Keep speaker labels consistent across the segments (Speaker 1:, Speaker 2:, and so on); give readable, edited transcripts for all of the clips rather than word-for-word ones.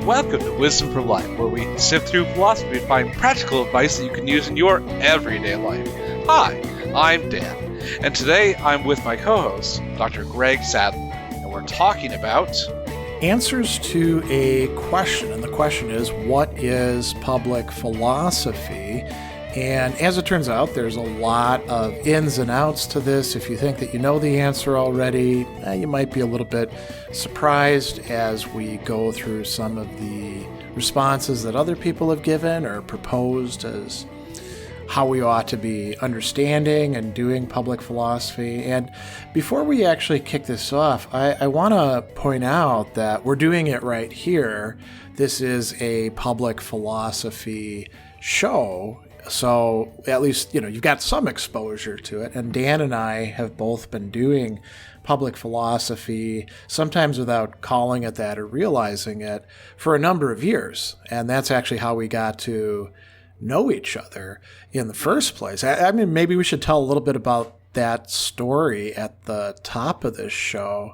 Speaker 1: Welcome to Wisdom for Life, where we sift through philosophy and find practical advice that you can use in your everyday life. Hi, I'm Dan, and today I'm with my co-host, Dr. Greg Sadler, and we're talking about
Speaker 2: answers to a question, and the question is, what is public philosophy? And as it turns out, there's a lot of ins and outs to this. If you think that you know the answer already, you might be a little bit surprised as we go through some of the responses that other people have given or proposed as how we ought to be understanding and doing public philosophy. And before we actually kick this off, I want to point out that we're doing it right here. This is a public philosophy show. So at least, you've got some exposure to it. And Dan and I have both been doing public philosophy, sometimes without calling it that or realizing it, for a number of years. And that's actually how we got to know each other in the first place. I mean, maybe we should tell a little bit about that story at the top of this show,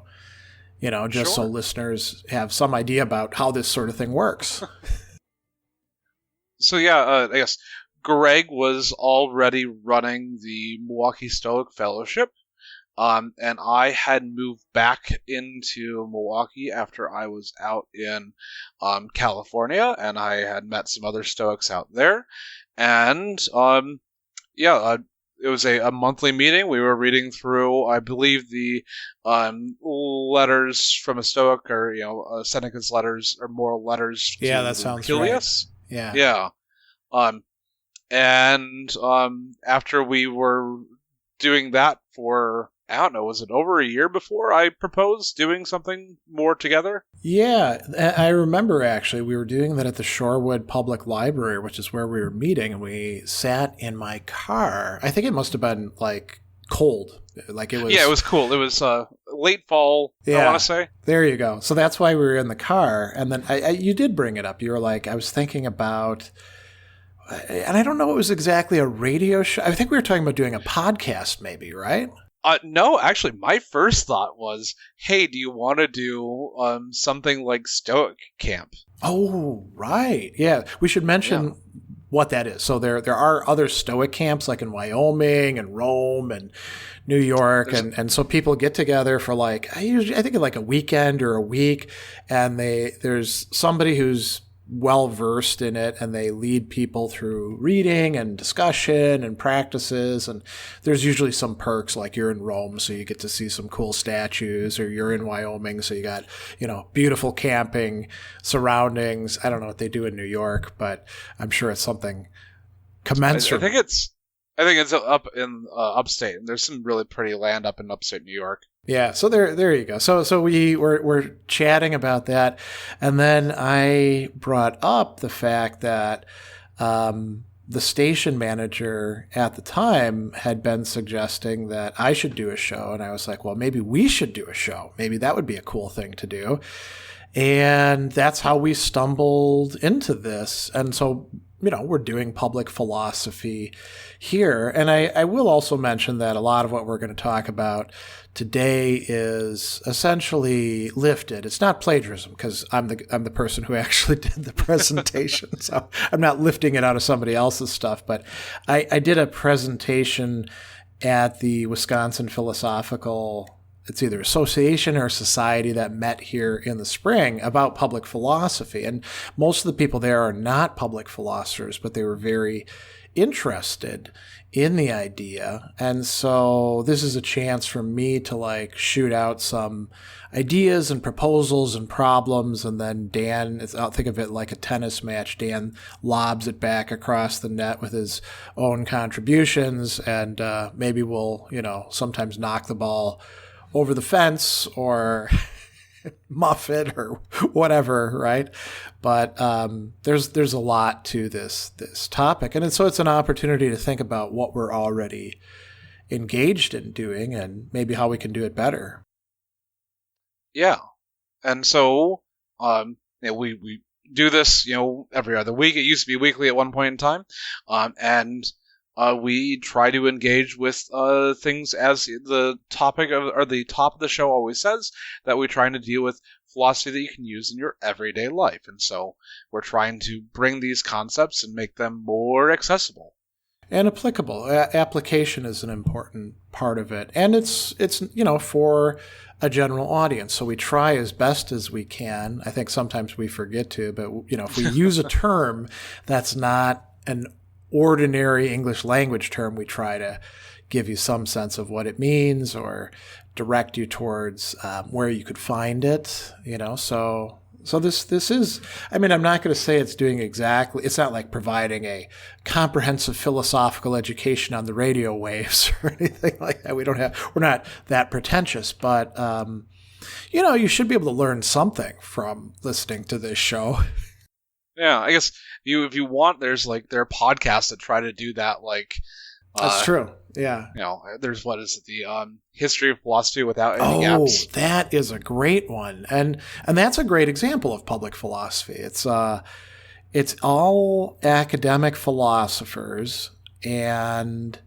Speaker 2: just
Speaker 1: Sure.
Speaker 2: So listeners have some idea about how this sort of thing works.
Speaker 1: So I guess Greg was already running the Milwaukee Stoic Fellowship, and I had moved back into Milwaukee after I was out in California, and I had met some other Stoics out there. And it was a monthly meeting. We were reading through, I believe, the letters from a Stoic, or Seneca's letters, or moral letters.
Speaker 2: Yeah, that sounds
Speaker 1: Achilles.
Speaker 2: Right.
Speaker 1: Yeah. And after we were doing that for, I don't know, was it over a year before I proposed doing something more together?
Speaker 2: Yeah, I remember actually we were doing that at the Shorewood Public Library, which is where we were meeting, and we sat in my car. I think it must have been cold.
Speaker 1: Yeah, it was cool. It was late fall, I want to say.
Speaker 2: There you go. So that's why we were in the car. And then you did bring it up. You were like, I was thinking about, and I don't know, it was exactly a radio show. I think we were talking about doing a podcast maybe, right?
Speaker 1: No, actually, my first thought was, hey, do you want to do something like Stoic Camp?
Speaker 2: Oh, right. Yeah, we should mention what that is. So there are other Stoic camps like in Wyoming and Rome and New York, and so people get together for I think a weekend or a week, and there's somebody who's well versed in it, and they lead people through reading and discussion and practices. And there's usually some perks, like you're in Rome, so you get to see some cool statues, or you're in Wyoming, so you got beautiful camping surroundings. I don't know what they do in New York, but I'm sure it's something commensurate.
Speaker 1: I think it's up in upstate. There's some really pretty land up in upstate New York.
Speaker 2: Yeah, so there you go. So we're chatting about that, and then I brought up the fact that the station manager at the time had been suggesting that I should do a show, and I was like, well, maybe we should do a show. Maybe that would be a cool thing to do. And that's how we stumbled into this. And so, we're doing public philosophy here. And I will also mention that a lot of what we're going to talk about today is essentially lifted. It's not plagiarism, because I'm the person who actually did the presentation. So I'm not lifting it out of somebody else's stuff. But I did a presentation at the Wisconsin Philosophical, it's either association or society that met here in the spring, about public philosophy. And most of the people there are not public philosophers, but they were very interested in the idea. And so this is a chance for me to shoot out some ideas and proposals and problems. And then Dan, I'll think of it like a tennis match. Dan lobs it back across the net with his own contributions. And maybe we'll, sometimes knock the ball over the fence or muff it or whatever, right? But there's a lot to this topic, and so it's an opportunity to think about what we're already engaged in doing and maybe how we can do it better.
Speaker 1: Yeah, and so we do this every other week. It used to be weekly at one point in time, and we try to engage with things as the topic of, or the top of the show always says, that we're trying to deal with philosophy that you can use in your everyday life. And so we're trying to bring these concepts and make them more accessible.
Speaker 2: And applicable. Application is an important part of it. And it's for a general audience. So we try as best as we can. I think sometimes we forget to, but, if we use a term that's not an ordinary English language term, we try to give you some sense of what it means or direct you towards where you could find it, So this is, I'm not going to say it's doing exactly, it's not like providing a comprehensive philosophical education on the radio waves or anything like that. We're not that pretentious, but, you should be able to learn something from listening to this show.
Speaker 1: Yeah, I guess if you want, there are podcasts that try to do that,
Speaker 2: that's true. Yeah.
Speaker 1: There's the history of philosophy without any gaps.
Speaker 2: Oh, that is a great one, and that's a great example of public philosophy. It's all academic philosophers, and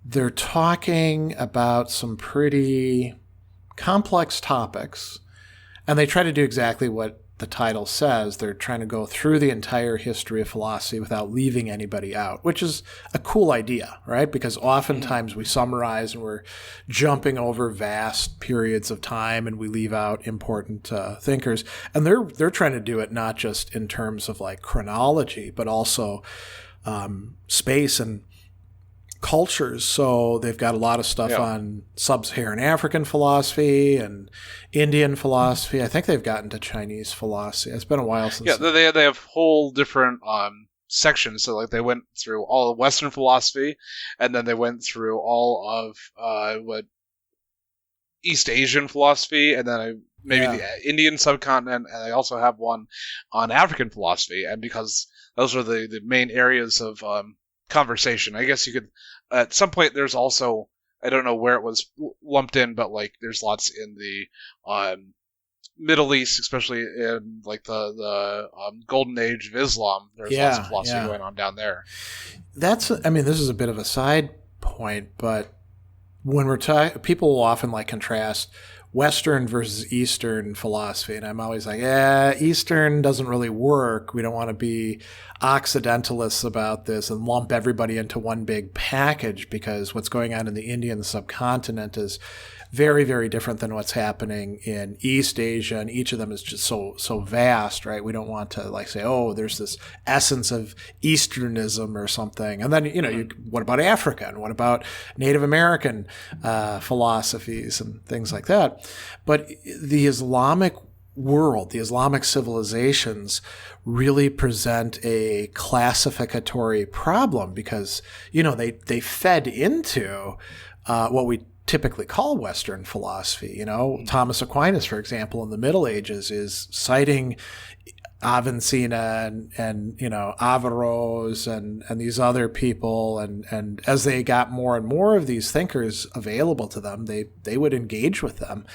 Speaker 2: they're talking about some pretty complex topics, and they try to do exactly what the title says. They're trying to go through the entire history of philosophy without leaving anybody out, which is a cool idea, right? Because oftentimes we summarize and we're jumping over vast periods of time and we leave out important thinkers. And they're trying to do it not just in terms of chronology, but also space and cultures. So they've got a lot of stuff on sub-Saharan African philosophy and Indian philosophy. I think they've gotten to Chinese philosophy. It's been a while since.
Speaker 1: Yeah, they have whole different sections. So they went through all of Western philosophy, and then they went through all of East Asian philosophy, and then maybe the Indian subcontinent, and they also have one on African philosophy. And because those are the main areas of conversation, I guess you could at some point. There's also, I don't know where it was lumped in, but there's lots in the Middle East, especially in the golden age of Islam. There's lots of philosophy going on down there.
Speaker 2: This is a bit of a side point, but when we're talking, people will often contrast Western versus Eastern philosophy. And I'm always Eastern doesn't really work. We don't want to be Occidentalists about this and lump everybody into one big package, because what's going on in the Indian subcontinent is very, very different than what's happening in East Asia. And each of them is just so vast, right? We don't want to say, oh, there's this essence of Easternism or something. And then, what about Africa? And what about Native American philosophies and things like that? But the Islamic world, the Islamic civilizations really present a classificatory problem because, they fed into what we typically call Western philosophy. Thomas Aquinas, for example, in the Middle Ages is citing Avicenna and Averroes and these other people. And as they got more and more of these thinkers available to them, they would engage with them.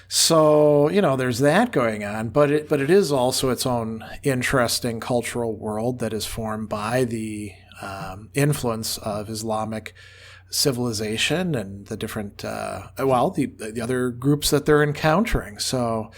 Speaker 2: So, there's that going on, but it is also its own interesting cultural world that is formed by the influence of Islamic civilization and the different, the other groups that they're encountering. So,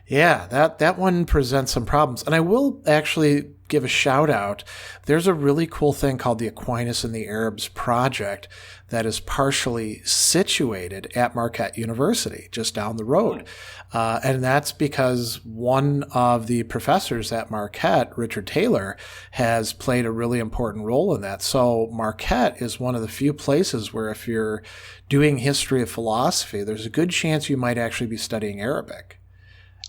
Speaker 2: yeah, that one presents some problems. And I will actually give a shout out. There's a really cool thing called the Aquinas and the Arabs Project that is partially situated at Marquette University, just down the road. And that's because one of the professors at Marquette, Richard Taylor, has played a really important role in that. So Marquette is one of the few places where if you're doing history of philosophy, there's a good chance you might actually be studying Arabic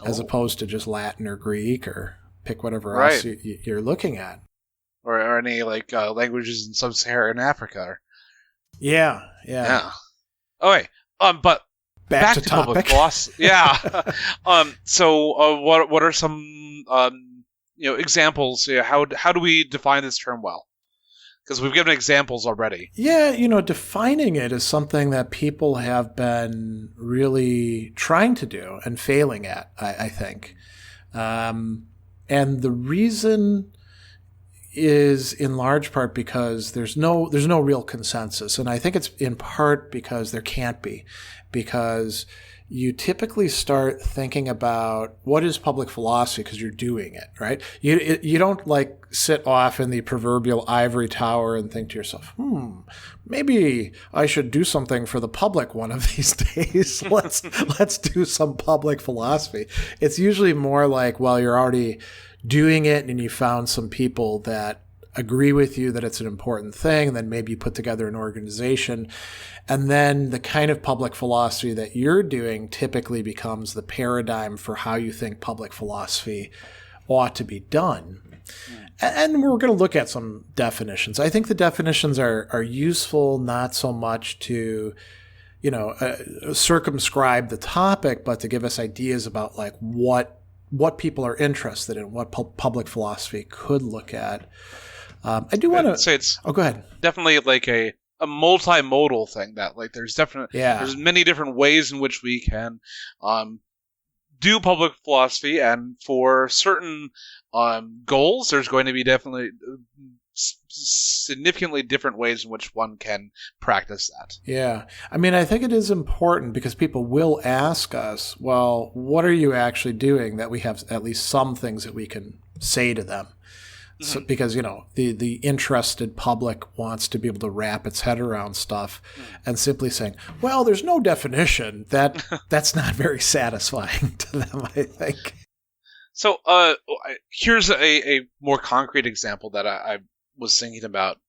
Speaker 2: as opposed to just Latin or Greek or pick whatever else you're looking at.
Speaker 1: Or any languages in sub-Saharan Africa.
Speaker 2: Yeah.
Speaker 1: Okay, but back to
Speaker 2: topic.
Speaker 1: Public philosophy. Yeah. So what are some examples? How do we define this term well? Because we've given examples already.
Speaker 2: Yeah, defining it is something that people have been really trying to do and failing at, I think. And the reason is in large part because there's no real consensus. And I think it's in part because there can't be. Because you typically start thinking about what is public philosophy because you're doing it, right? You don't like sit off in the proverbial ivory tower and think to yourself, maybe I should do something for the public one of these days. Let's do some public philosophy. It's usually more like, well, you're already doing it and you found some people that agree with you that it's an important thing, and then maybe you put together an organization. And then the kind of public philosophy that you're doing typically becomes the paradigm for how you think public philosophy ought to be done. And we're going to look at some definitions. I think the definitions are useful not so much to, circumscribe the topic, but to give us ideas about like what people are interested in, what public philosophy could look at. I do want to
Speaker 1: say it's
Speaker 2: go ahead.
Speaker 1: Definitely like a multimodal thing that like there's many different ways in which we can do public philosophy, and for certain goals there's going to be definitely significantly different ways in which one can practice that. Yeah.
Speaker 2: I mean, I think it is important because people will ask us, well, what are you actually doing, that we have at least some things that we can say to them. So, because, the interested public wants to be able to wrap its head around stuff, and simply saying, well, there's no definition, that's not very satisfying to them, I think.
Speaker 1: So here's a more concrete example that I was thinking about.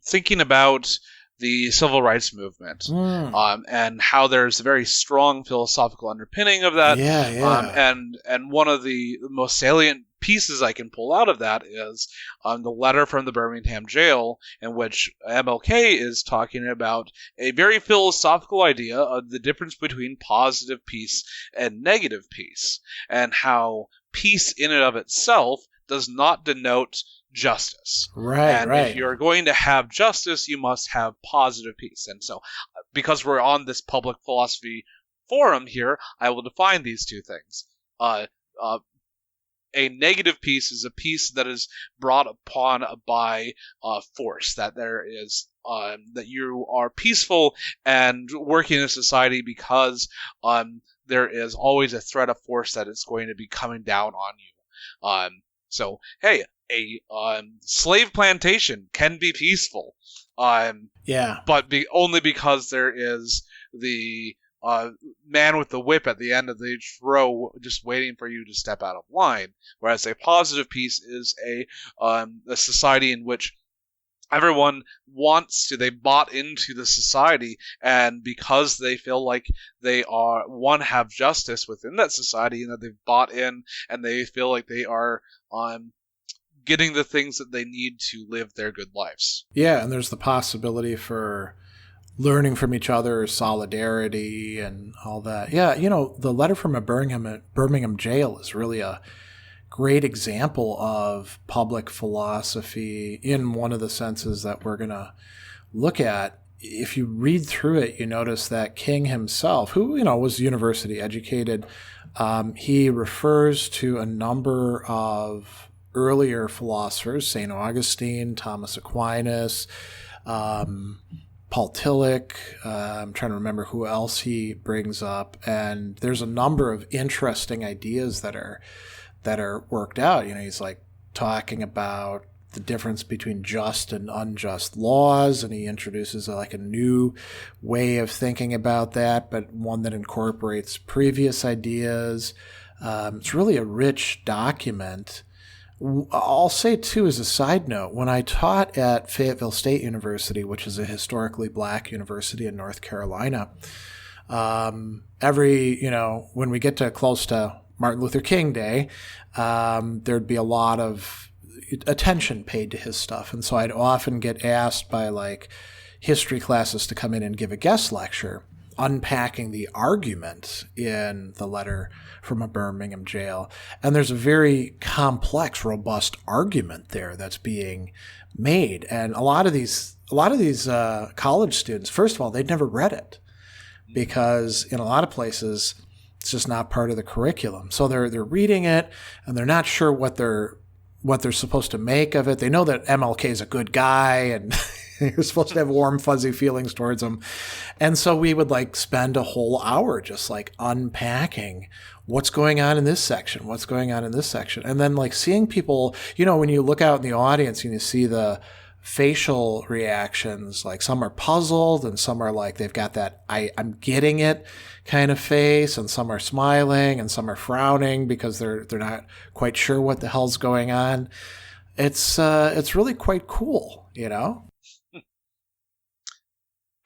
Speaker 1: Thinking about the civil rights movement, and how there's a very strong philosophical underpinning of that. And one of the most salient pieces I can pull out of that is the letter from the Birmingham jail, in which MLK is talking about a very philosophical idea of the difference between positive peace and negative peace, and how peace in and of itself does not denote justice.
Speaker 2: Right.
Speaker 1: If you're going to have justice, you must have positive peace. And so, because we're on this public philosophy forum here, I will define these two things. A negative peace is a peace that is brought upon by force, that there is that you are peaceful and working in society because there is always a threat of force that is going to be coming down on you. So, hey, a slave plantation can be peaceful, but only because there is the man with the whip at the end of the row just waiting for you to step out of line. Whereas a positive peace is a society in which everyone they bought into the society, and because they feel like they have justice within that society, and that they've bought in, and they feel like they are getting the things that they need to live their good lives.
Speaker 2: Yeah, and there's the possibility for learning from each other, solidarity, and all that. Yeah, the letter from a Birmingham jail is really a great example of public philosophy in one of the senses that we're going to look at. If you read through it, you notice that King himself, who, was university educated, he refers to a number of earlier philosophers, St. Augustine, Thomas Aquinas, Paul Tillich. I'm trying to remember who else he brings up. And there's a number of interesting ideas that are worked out. He's like talking about the difference between just and unjust laws, and he introduces a new way of thinking about that, but one that incorporates previous ideas. It's really a rich document. I'll say, too, as a side note, when I taught at Fayetteville State University, which is a historically black university in North Carolina, when we get to close to Martin Luther King Day, there'd be a lot of attention paid to his stuff. And so I'd often get asked by history classes to come in and give a guest lecture unpacking the argument in the letter from a Birmingham jail. And there's a very complex, robust argument there that's being made. And a lot of these college students, first of all, they'd never read it, because in a lot of places it's just not part of the curriculum. So they're reading it and they're not sure what they're what they're supposed to make of it. They know that MLK is a good guy and you're supposed to have warm, fuzzy feelings towards him. And so we would like spend a whole hour just like unpacking what's going on in this section, what's going on in this section. And then like seeing people, you know, when you look out in the audience and you see the facial reactions, like some are puzzled and some are like, they've got that, I'm getting it kind of face, and some are smiling and some are frowning because they're not quite sure what the hell's going on. It's really quite cool, you know?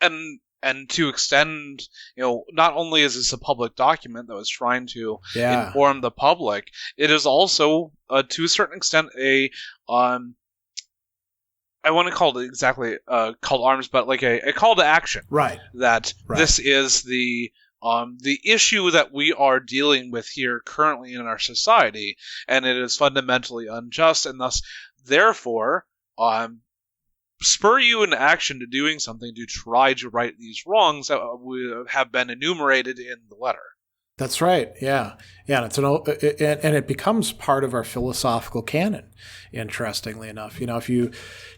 Speaker 1: And to extend, you know, not only is this a public document that was trying to inform the public, it is also, to a certain extent, I want to call it exactly call to arms, but like a call to action.
Speaker 2: Right.
Speaker 1: That this is the issue that we are dealing with here currently in our society, and it is fundamentally unjust, and thus, therefore, spur you into action to doing something to try to right these wrongs that have been enumerated in the letter.
Speaker 2: That's right. Yeah. Yeah. And it becomes part of our philosophical canon, interestingly enough. You know, if you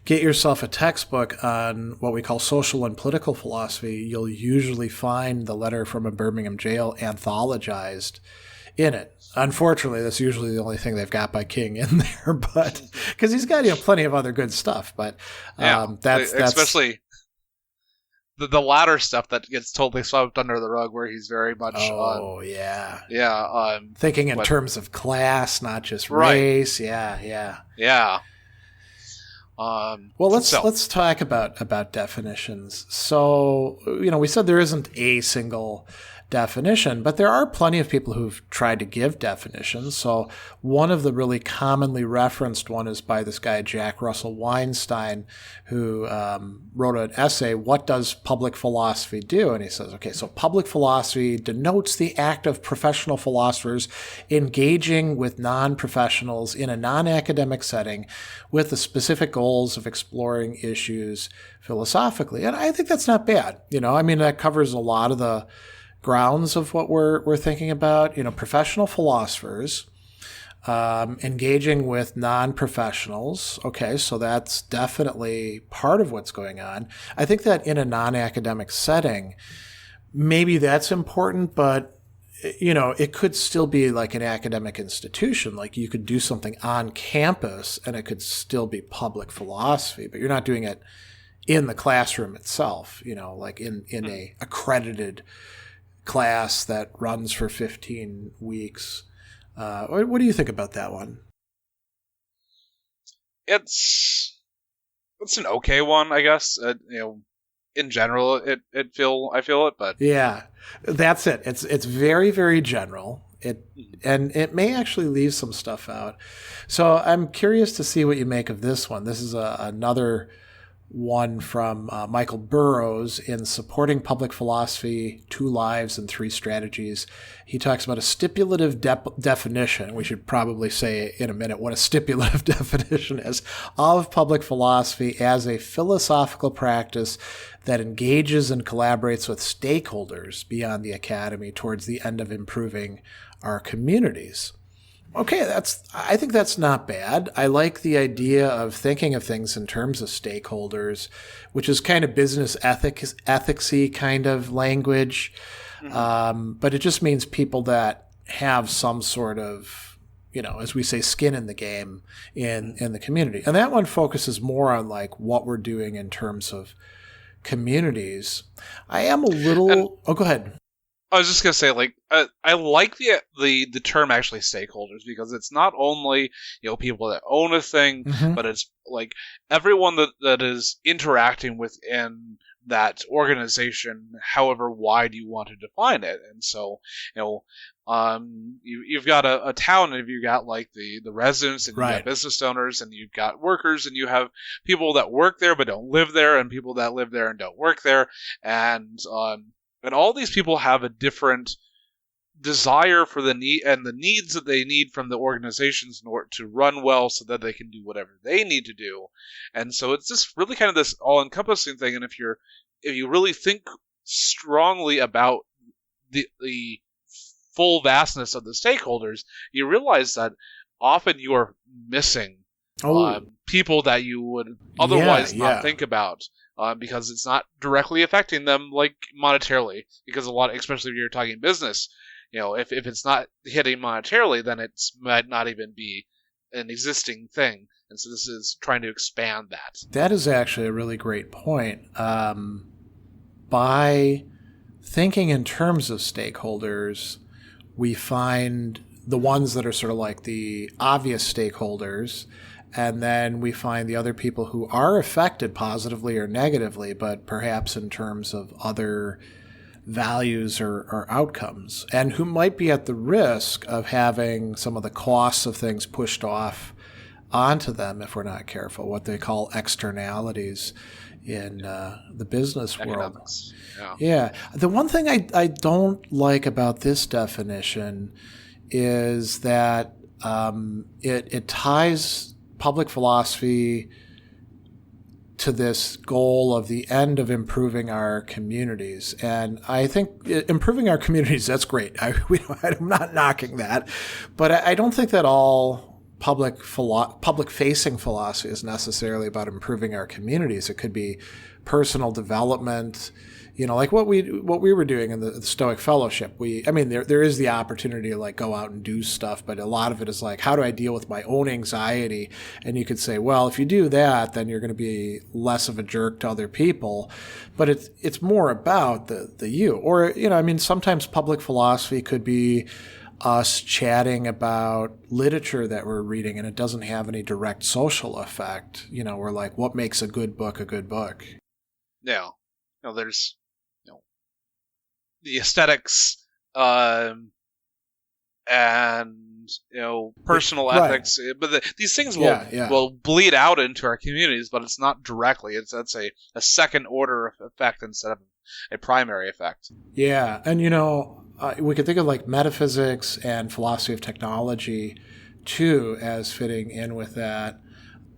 Speaker 2: get yourself a textbook on what we call social and political philosophy, you'll usually find the letter from a Birmingham jail anthologized in it. Unfortunately, that's usually the only thing they've got by King in there, but because he's got, you know, plenty of other good stuff. But that's
Speaker 1: especially the latter stuff that gets totally swept under the rug, where he's very much
Speaker 2: thinking in terms of class, not just race. Yeah. Well, let's talk about definitions. So, you know, we said there isn't a single definition, but there are plenty of people who've tried to give definitions. So one of the really commonly referenced one is by this guy, Jack Russell Weinstein, who wrote an essay, What Does Public Philosophy Do? And he says, okay, so public philosophy denotes the act of professional philosophers engaging with non-professionals in a non-academic setting with the specific goals of exploring issues philosophically. And I think that's not bad. You know, I mean, that covers a lot of the grounds of what we're thinking about. You know, professional philosophers engaging with non-professionals. Okay, so that's definitely part of what's going on. I think that in a non-academic setting, maybe that's important, but you know, it could still be like an academic institution. Like you could do something on campus and it could still be public philosophy, but you're not doing it in the classroom itself, you know, like in a accredited class that runs for 15 weeks. What do you think about that one?
Speaker 1: It's an okay one, I guess. You know, in general, I feel it, but
Speaker 2: yeah, that's it. It's very, very general. And it may actually leave some stuff out. So I'm curious to see what you make of this one. This is another one from Michael Burrows in Supporting Public Philosophy, 2 Lives and 3 Strategies. He talks about a stipulative definition. We should probably say in a minute what a stipulative definition is of public philosophy as a philosophical practice that engages and collaborates with stakeholders beyond the academy towards the end of improving our communities. Okay, I think that's not bad. I like the idea of thinking of things in terms of stakeholders, which is kind of business ethics-y kind of language. Mm-hmm. But it just means people that have some sort of, you know, as we say, skin in the game in the community. And that one focuses more on like what we're doing in terms of communities. I am a little... go ahead.
Speaker 1: I was just gonna say, like, I like the term actually stakeholders, because it's not only, you know, people that own a thing, mm-hmm. but it's like everyone that is interacting within that organization, however wide you want to define it. And so, you know, you've got a town, and you've got like the residents, and you've got business owners, and you've got workers, and you have people that work there but don't live there, and people that live there and don't work there, and all these people have a different desire for the need and the needs that they need from the organizations in order to run well, so that they can do whatever they need to do. And so it's just really kind of this all-encompassing thing. And if you really think strongly about the full vastness of the stakeholders, you realize that often you are missing people that you would otherwise not think about, because it's not directly affecting them like monetarily. Because a lot, especially if you're talking business, if it's not hitting monetarily, then it might not even be an existing thing. And so this is trying to expand that.
Speaker 2: That is actually a really great point. By thinking in terms of stakeholders, we find the ones that are sort of like the obvious stakeholders, and then we find the other people who are affected positively or negatively, but perhaps in terms of other values or outcomes, and who might be at the risk of having some of the costs of things pushed off onto them if we're not careful, what they call externalities in the business world. Yeah. The one thing I don't like about this definition is that it ties public philosophy to this goal of the end of improving our communities. And I think improving our communities, that's great. I'm not knocking that. But I don't think that all public-facing philosophy is necessarily about improving our communities. It could be personal development, like what we were doing in the Stoic Fellowship. There is the opportunity to like go out and do stuff, but a lot of it is like, how do I deal with my own anxiety? And you could say, well, if you do that, then you're going to be less of a jerk to other people. But it's more about the you. Or, sometimes public philosophy could be us chatting about literature that we're reading, and it doesn't have any direct social effect. We're like, what makes a good book a good book?
Speaker 1: Yeah. There's the aesthetics and personal ethics, but these things will bleed out into our communities, but it's not directly. That's a second order effect instead of a primary effect.
Speaker 2: Yeah, and we could think of like metaphysics and philosophy of technology too as fitting in with that.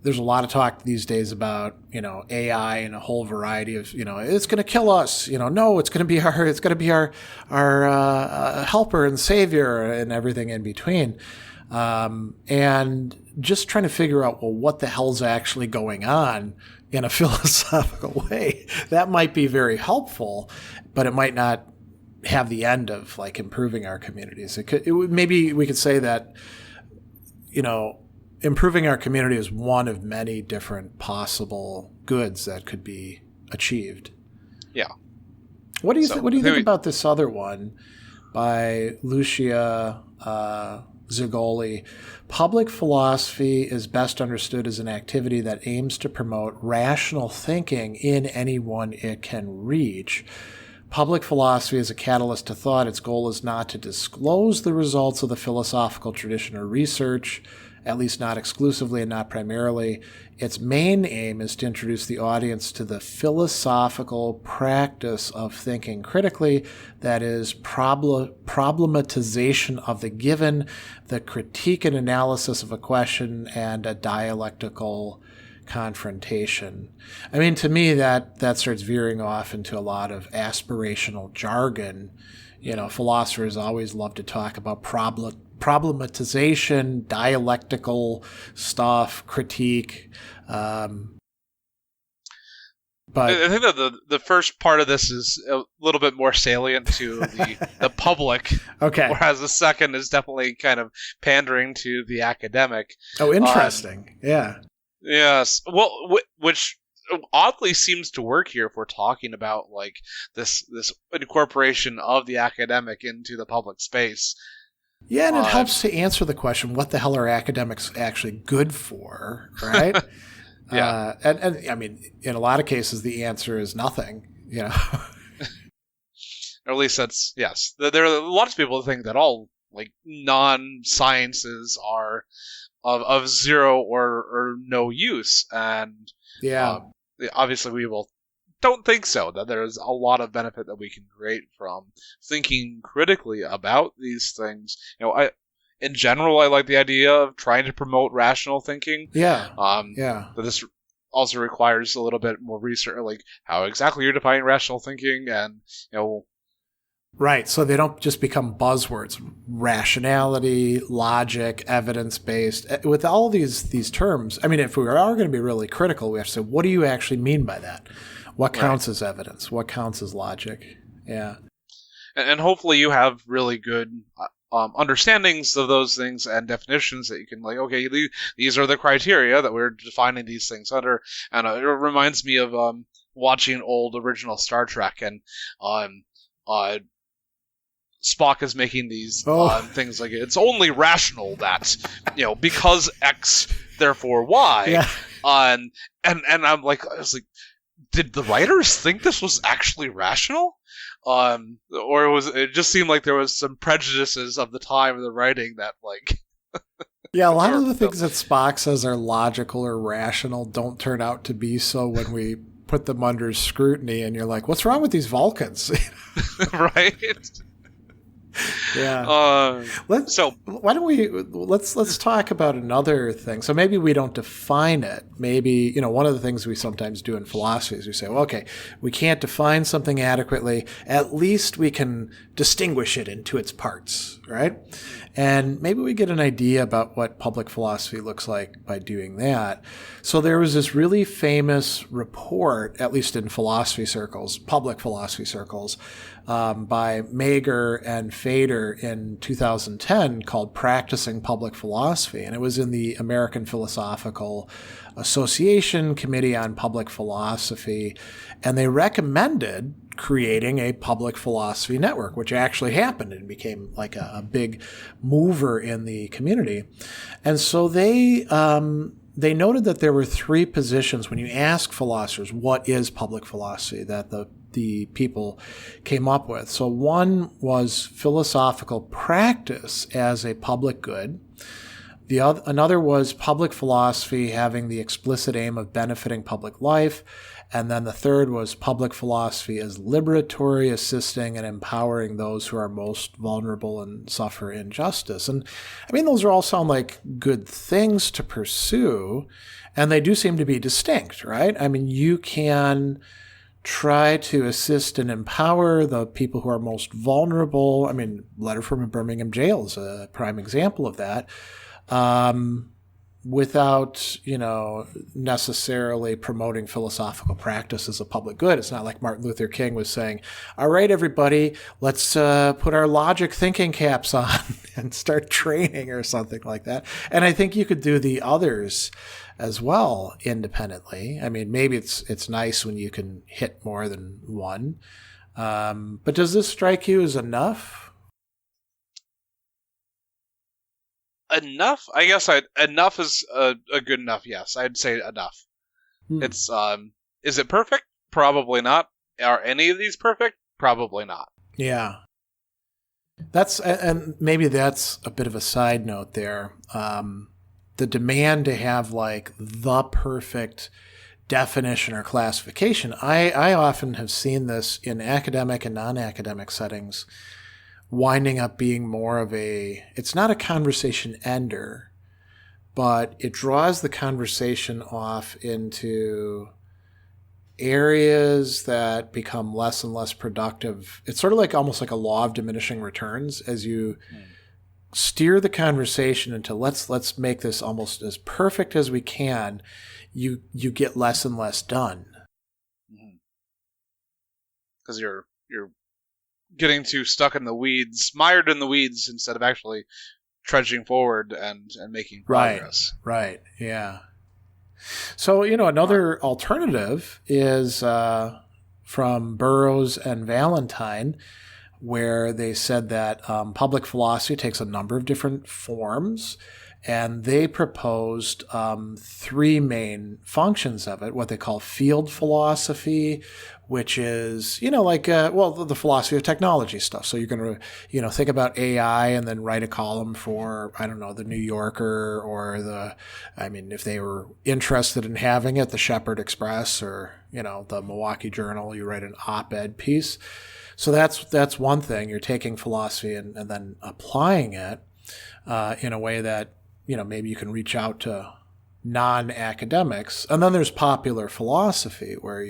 Speaker 2: There's a lot of talk these days about, AI and a whole variety of, it's going to kill us. No, it's going to be our helper and savior and everything in between. And just trying to figure out, well, what the hell's actually going on in a philosophical way. That might be very helpful, but it might not have the end of like improving our communities. Maybe we could say that, improving our community is one of many different possible goods that could be achieved.
Speaker 1: Yeah.
Speaker 2: What do you think about this other one by Lucia Zigoli? Public philosophy is best understood as an activity that aims to promote rational thinking in anyone it can reach. Public philosophy is a catalyst to thought. Its goal is not to disclose the results of the philosophical tradition or research, at least not exclusively and not primarily. Its main aim is to introduce the audience to the philosophical practice of thinking critically, that is, problematization of the given, the critique and analysis of a question, and a dialectical confrontation. To me, that starts veering off into a lot of aspirational jargon. Philosophers always love to talk about problematization, dialectical stuff, critique. But
Speaker 1: I think that the first part of this is a little bit more salient to the public,
Speaker 2: okay,
Speaker 1: whereas the second is definitely kind of pandering to the academic.
Speaker 2: Oh, interesting. Yeah.
Speaker 1: Yes. Well, which oddly seems to work here if we're talking about like this incorporation of the academic into the public space.
Speaker 2: Yeah, and it helps to answer the question, what the hell are academics actually good for, right?
Speaker 1: Yeah.
Speaker 2: And in a lot of cases, the answer is nothing,
Speaker 1: Or at least that's, yes. There are lots of people who think that all like non-sciences are of zero or no use. And obviously we don't think so, that there's a lot of benefit that we can create from thinking critically about these things. In general, I like the idea of trying to promote rational thinking.
Speaker 2: Yeah.
Speaker 1: But this also requires a little bit more research, like how exactly you're defining rational thinking, and
Speaker 2: Right. So they don't just become buzzwords. Rationality, logic, evidence-based. With all these terms, I mean, if we are going to be really critical, we have to say, what do you actually mean by that? What counts as evidence? What counts as logic? Yeah.
Speaker 1: And hopefully you have really good understandings of those things and definitions that you can, like, okay, these are the criteria that we're defining these things under. And it reminds me of watching old original Star Trek, and Spock is making these things like, it's only rational that, because X, therefore Y.
Speaker 2: Yeah.
Speaker 1: And I'm like, I was like, did the writers think this was actually rational? Or it just seemed like there was some prejudices of the time of the writing that, like...
Speaker 2: Yeah, a lot of the things that Spock says are logical or rational don't turn out to be so when we put them under scrutiny, and you're like, what's wrong with these Vulcans?
Speaker 1: Right?
Speaker 2: Yeah. Let's talk about another thing. So maybe we don't define it. Maybe, one of the things we sometimes do in philosophy is we say, well, okay, we can't define something adequately. At least we can distinguish it into its parts, right? And maybe we get an idea about what public philosophy looks like by doing that. So there was this really famous report, at least in philosophy circles, public philosophy circles, by Mager and Fader in 2010 called Practicing Public Philosophy. And it was in the American Philosophical Association Committee on Public Philosophy. And they recommended creating a public philosophy network, which actually happened and became like a big mover in the community. And so they noted that there were three positions when you ask philosophers, what is public philosophy, that the people came up with. So one was philosophical practice as a public good. Another was public philosophy having the explicit aim of benefiting public life. And then the third was public philosophy as liberatory, assisting, and empowering those who are most vulnerable and suffer injustice. And I mean, those all sound like good things to pursue, and they do seem to be distinct, right? I mean, you can try to assist and empower the people who are most vulnerable. I mean, letter from a Birmingham jail is a prime example of that. Without, necessarily promoting philosophical practice as a public good. It's not like Martin Luther King was saying, all right, everybody, let's put our logic thinking caps on and start training or something like that. And I think you could do the others as well independently. I mean, maybe it's nice when you can hit more than one. But does this strike you as enough?
Speaker 1: Enough? I guess enough is a good enough. Yes, I'd say enough. It's is it perfect? Probably not. Are any of these perfect? Probably not.
Speaker 2: Yeah. And maybe that's a bit of a side note there. The demand to have like the perfect definition or classification. I often have seen this in academic and non-academic settings, winding up being more of it's not a conversation ender, but it draws the conversation off into areas that become less and less productive. It's sort of like almost like a law of diminishing returns as you steer the conversation into let's make this almost as perfect as we can. You get less and less done.
Speaker 1: Because you're getting too stuck in the weeds, mired in the weeds, instead of actually trudging forward and making progress.
Speaker 2: Right, yeah. So, another alternative is from Burroughs and Valentine, where they said that public philosophy takes a number of different forms, and they proposed three main functions of it, what they call field philosophy, which is, the philosophy of technology stuff. So you're going to, think about AI and then write a column for, I don't know, the New Yorker or if they were interested in having it, the Shepherd Express or, the Milwaukee Journal, you write an op-ed piece. So that's one thing. You're taking philosophy and then applying it in a way that, maybe you can reach out to non-academics. And then there's popular philosophy where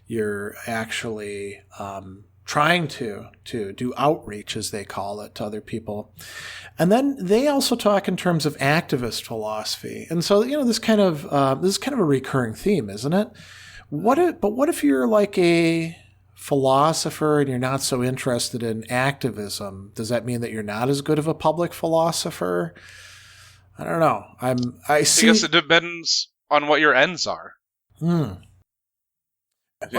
Speaker 2: you're actually trying to do outreach, as they call it, to other people. And then they also talk in terms of activist philosophy. And so, this is kind of a recurring theme, isn't it? But what if you're like a philosopher and you're not so interested in activism? Does that mean that you're not as good of a public philosopher? I don't know. I
Speaker 1: guess it depends on what your ends are. If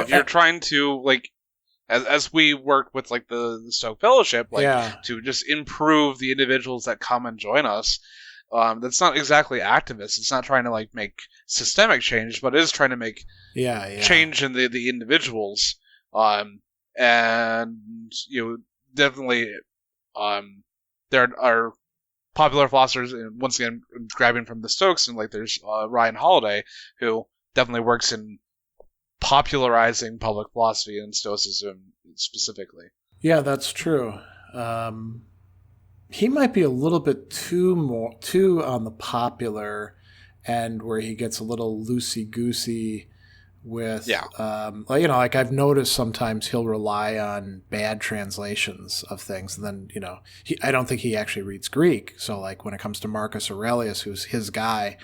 Speaker 1: you're trying to, like, as we work with, like, the Stoic Fellowship, to just improve the individuals that come and join us, that's not exactly activist. It's not trying to, like, make systemic change, but it is trying to make change in the individuals. And, definitely, there are popular philosophers, and once again, grabbing from the Stoics, and, like, there's Ryan Holiday, who definitely works in popularizing public philosophy and Stoicism specifically. Yeah,
Speaker 2: that's true. He might be a little bit too on the popular end, where he gets a little loosey-goosey with, like I've noticed sometimes he'll rely on bad translations of things, and then, I don't think he actually reads Greek. So, like, when it comes to Marcus Aurelius, who's his guy,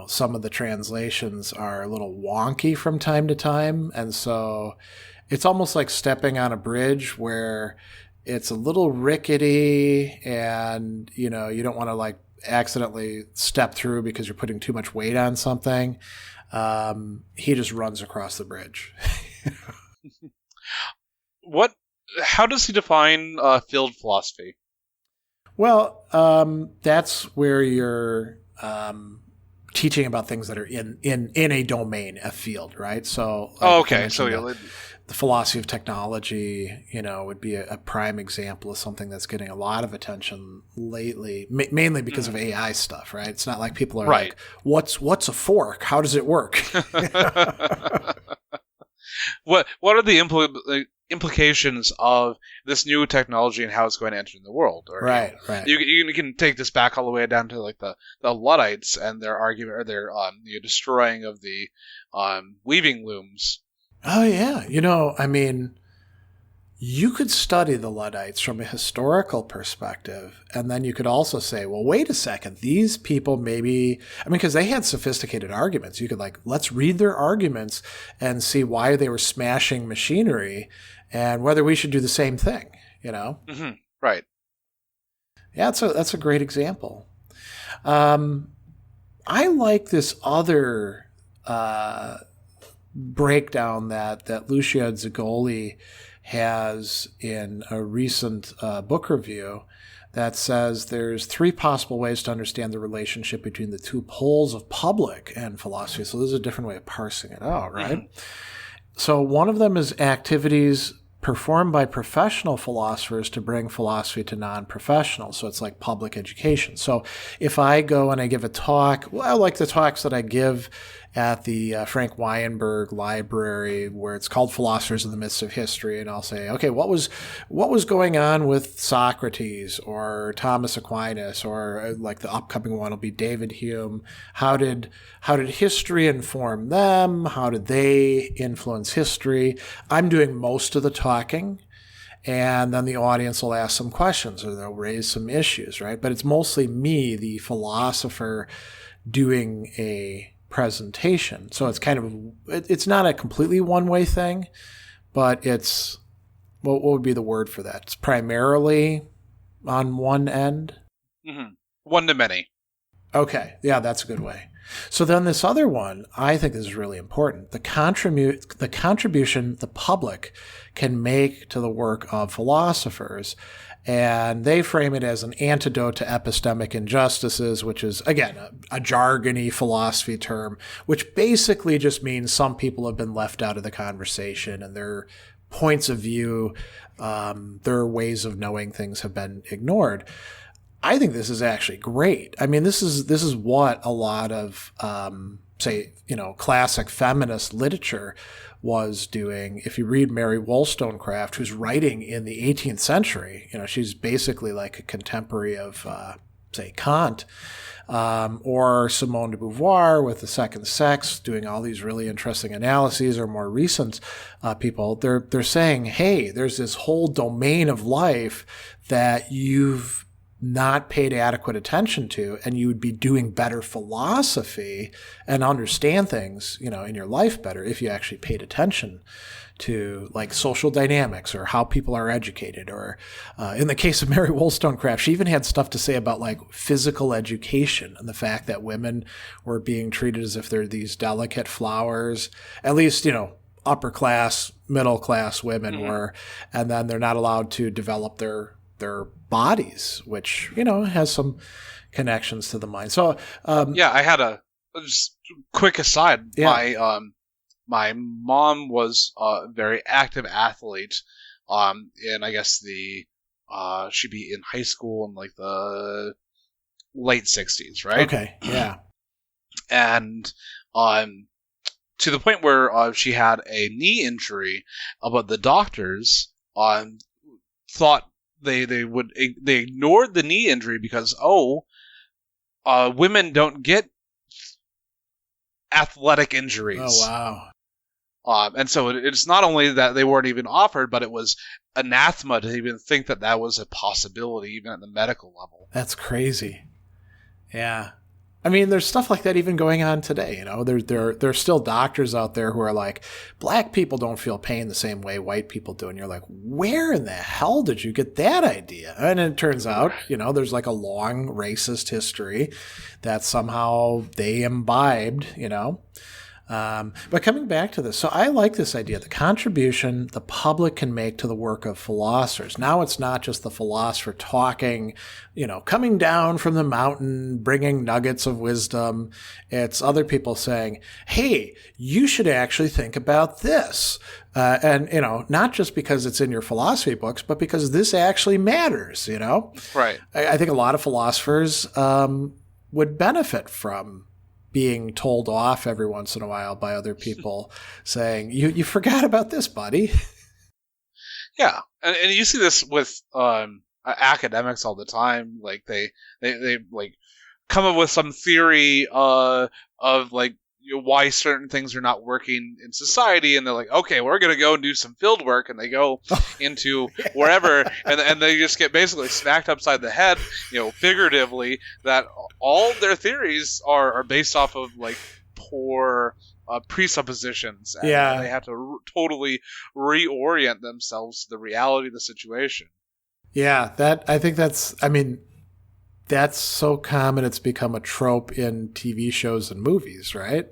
Speaker 2: some of the translations are a little wonky from time to time. And so it's almost like stepping on a bridge where it's a little rickety, and, you don't want to, like, accidentally step through because you're putting too much weight on something. He just runs across the bridge.
Speaker 1: How does he define field philosophy?
Speaker 2: Well, that's where you're teaching about things that are in a domain, a field, right? So, so the philosophy of technology, would be a prime example of something that's getting a lot of attention lately, mainly because of AI stuff, right? It's not like people are like, what's a fork? How does it work?
Speaker 1: What are the implications of this new technology and how it's going to enter in the world? Or,
Speaker 2: right.
Speaker 1: You can take this back all the way down to, like, the Luddites and their argument, or their destroying of the weaving looms.
Speaker 2: Oh yeah, you could study the Luddites from a historical perspective, and then you could also say, well, wait a second, these people because they had sophisticated arguments. You could, like, let's read their arguments and see why they were smashing machinery and whether we should do the same thing,
Speaker 1: Mm-hmm. Right.
Speaker 2: Yeah, that's a great example. I like this other breakdown that Lucia Zagoli has in a recent book review that says there's 3 possible ways to understand the relationship between the 2 poles of public and philosophy. So there's a different way of parsing it out, right? Mm-hmm. So one of them is activities performed by professional philosophers to bring philosophy to non-professionals. So it's like public education. So if I go and I give a talk, like the talks that I give at the Frank Weinberg Library, where it's called Philosophers in the Midst of History, and I'll say, okay, what was going on with Socrates or Thomas Aquinas, or, like, the upcoming one will be David Hume. How did history inform them? How did they influence history? I'm doing most of the talking, and then the audience will ask some questions, or they'll raise some issues, right? But it's mostly me, the philosopher, doing a presentation. So it's not a completely one-way thing, but it's, what would be the word for that? It's primarily on one end.
Speaker 1: Mm-hmm. One to many.
Speaker 2: Okay. Yeah, that's a good way. So then this other one, I think this is really important. The contribution the public can make to the work of philosophers. And they frame it as an antidote to epistemic injustices, which is, again, a jargony philosophy term, which basically just means some people have been left out of the conversation and their points of view, their ways of knowing things have been ignored. I think this is actually great. I mean, this is what a lot of, classic feminist literature was doing. If you read Mary Wollstonecraft, who's writing in the 18th century, she's basically like a contemporary of say, Kant, or Simone de Beauvoir with The Second Sex, doing all these really interesting analyses, or more recent people, they're saying, hey, there's this whole domain of life that you've not paid adequate attention to, and you would be doing better philosophy and understand things, in your life better if you actually paid attention to like social dynamics or how people are educated. Or in the case of Mary Wollstonecraft, she even had stuff to say about like physical education and the fact that women were being treated as if they're these delicate flowers, at least, upper class, middle class women were, and then they're not allowed to develop their bodies, which, has some connections to the mind. So,
Speaker 1: I had a just quick aside.
Speaker 2: Yeah.
Speaker 1: My mom was a very active athlete, and I guess she'd be in high school in like the late 60s, right?
Speaker 2: Okay, yeah.
Speaker 1: And to the point where she had a knee injury, but the doctors thought they ignored the knee injury because women don't get athletic injuries.
Speaker 2: Oh wow.
Speaker 1: And so it's not only that they weren't even offered, but it was anathema to even think that was a possibility, even at the medical level.
Speaker 2: That's crazy. Yeah. I mean, there's stuff like that even going on today. There's still doctors out there who are like, black people don't feel pain the same way white people do. And you're like, where in the hell did you get that idea? And it turns out, there's like a long racist history that somehow they imbibed, But coming back to this, so I like this idea, the contribution the public can make to the work of philosophers. Now it's not just the philosopher talking, coming down from the mountain, bringing nuggets of wisdom. It's other people saying, hey, you should actually think about this. And not just because it's in your philosophy books, but because this actually matters,
Speaker 1: Right.
Speaker 2: I think a lot of philosophers would benefit from being told off every once in a while by other people saying, you forgot about this, buddy.
Speaker 1: Yeah. And you see this with academics all the time. Like they like come up with some theory of like why certain things are not working in society, and they're like, okay, we're going to go and do some field work, and they go into wherever, and they just get basically smacked upside the head, figuratively, that all their theories are based off of like poor presuppositions, and they have to totally reorient themselves to the reality of the situation.
Speaker 2: Yeah, that's so common. It's become a trope in TV shows and movies, right?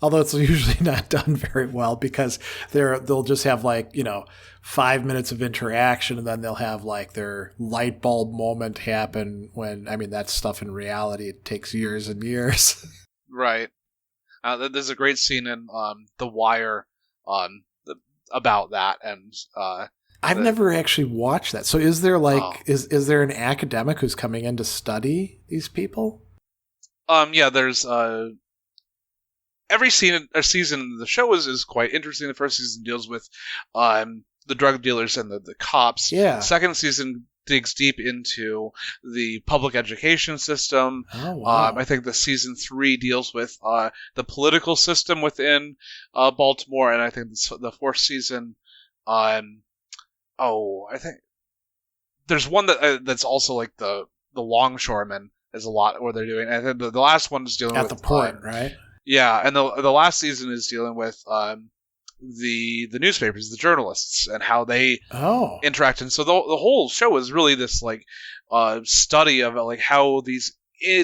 Speaker 2: Although it's usually not done very well, because they'll just have 5 minutes of interaction, and then they'll have like their light bulb moment happen when, that stuff in reality, it takes years and years.
Speaker 1: Right. There's a great scene in The Wire about that, and
Speaker 2: I've never actually watched that. So is there is there an academic who's coming in to study these people?
Speaker 1: Yeah, there's every season of the show is quite interesting. The first season deals with the drug dealers and the cops.
Speaker 2: Yeah.
Speaker 1: The second season digs deep into the public education system.
Speaker 2: Oh, wow.
Speaker 1: I think the season 3 deals with the political system within Baltimore, and I think the fourth season, I think there's one that's also like the longshoremen is a lot where they're doing. I think the last one is dealing
Speaker 2: at
Speaker 1: with
Speaker 2: the port, right?
Speaker 1: Yeah, and the last season is dealing with the newspapers, the journalists, and how they interact. And so the whole show is really this like study of like how these